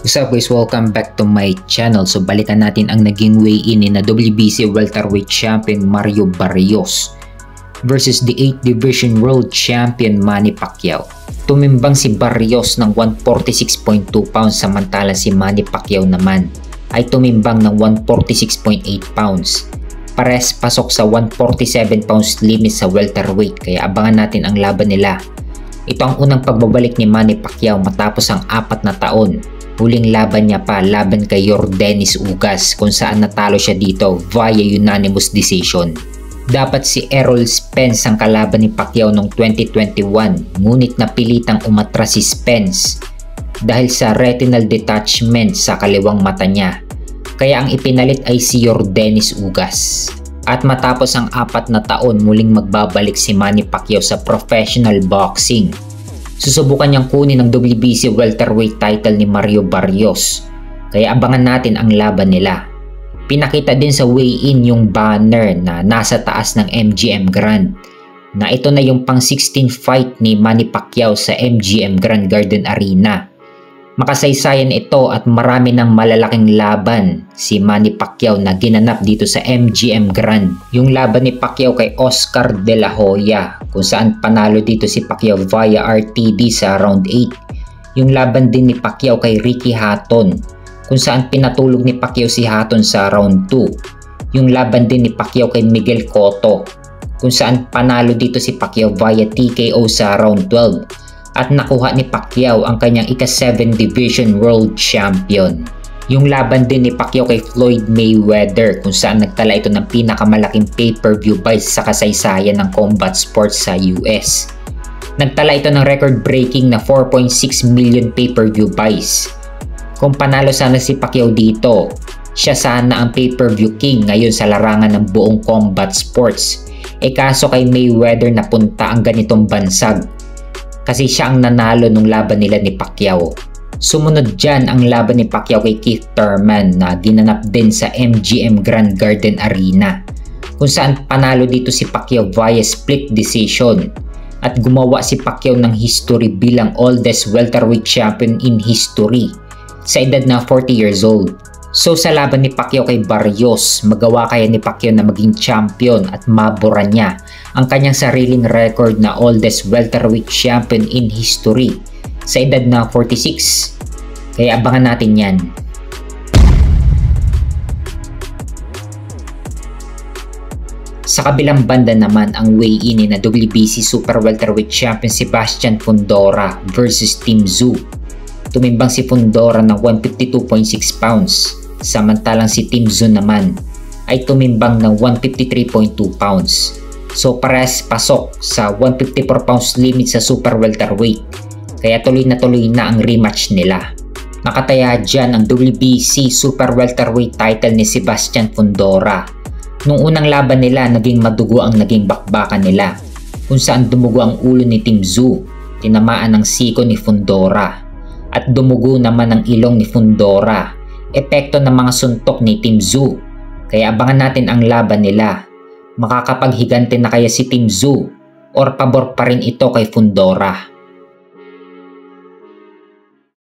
What's up guys, welcome back to my channel. So balikan natin ang naging weigh-in ni na WBC welterweight champion Mario Barrios versus the 8th division world champion Manny Pacquiao. Tumimbang si Barrios ng 146.2 pounds samantalang si Manny Pacquiao naman ay tumimbang ng 146.8 pounds. Pares pasok sa 147 pounds limit sa welterweight, kaya abangan natin ang laban nila. Ito ang unang pagbabalik ni Manny Pacquiao matapos ang 4 na taon. Huling laban niya pa laban kay Yordenis Ugas kung saan natalo siya dito via unanimous decision. Dapat si Errol Spence ang kalaban ni Pacquiao noong 2021, ngunit napilitang umatras si Spence dahil sa retinal detachment sa kaliwang mata niya. Kaya ang ipinalit ay si Yordenis Ugas. At matapos ang 4 na taon, muling magbabalik si Manny Pacquiao sa professional boxing. Susubukan niyang kunin ang WBC welterweight title ni Mario Barrios, kaya abangan natin ang laban nila. Pinakita din sa weigh-in yung banner na nasa taas ng MGM Grand na ito na yung pang 16 fight ni Manny Pacquiao sa MGM Grand Garden Arena. Makasaysayan ito at marami ng malalaking laban si Manny Pacquiao na ginanap dito sa MGM Grand. Yung laban ni Pacquiao kay Oscar De La Hoya kung saan panalo dito si Pacquiao via RTD sa round 8. Yung laban din ni Pacquiao kay Ricky Hatton kung saan pinatulog ni Pacquiao si Hatton sa round 2. Yung laban din ni Pacquiao kay Miguel Cotto kung saan panalo dito si Pacquiao via TKO sa round 12. At nakuha ni Pacquiao ang kanyang ika-7 division world champion. Yung laban din ni Pacquiao kay Floyd Mayweather kung saan nagtala ito ng pinakamalaking pay-per-view buys sa kasaysayan ng combat sports sa US. Nagtala ito ng record-breaking na 4.6 million pay-per-view buys. Kung panalo sana si Pacquiao dito, siya sana ang pay-per-view king ngayon sa larangan ng buong combat sports. Kaso kay Mayweather napunta ang ganitong bansag, kasi siya ang nanalo nung laban nila ni Pacquiao. Sumunod dyan ang laban ni Pacquiao kay Keith Thurman na ginanap din sa MGM Grand Garden Arena, kung saan panalo dito si Pacquiao via split decision at gumawa si Pacquiao ng history bilang oldest welterweight champion in history sa edad na 40 years old. So sa laban ni Pacquiao kay Barrios, magawa kaya ni Pacquiao na maging champion at mabura niya ang kanyang sariling record na oldest welterweight champion in history sa edad na 46. Kaya abangan natin yan. Sa kabilang banda naman ang weigh-in ni na WBC super welterweight champion Sebastian Fundora versus Tim Tszyu. Tumimbang si Fundora ng 152.6 pounds, samantalang si Tim Tszyu naman ay tumimbang ng 153.2 pounds. So parehas pasok sa 154 pounds limit sa super welterweight, kaya tuloy na ang rematch nila. Nakataya dyan ang WBC super welterweight title ni Sebastian Fundora. Nung unang laban nila, naging madugo ang naging bakbakan nila, kung saan dumugo ang ulo ni Tim Tszyu, tinamaan ng siko ni Fundora, at dumugo naman ang ilong ni Fundora, epekto ng mga suntok ni Tim Tszyu. Kaya abangan natin ang laban nila. Makakapaghigante na kaya si Tim Tszyu or pabor pa rin ito kay Fundora?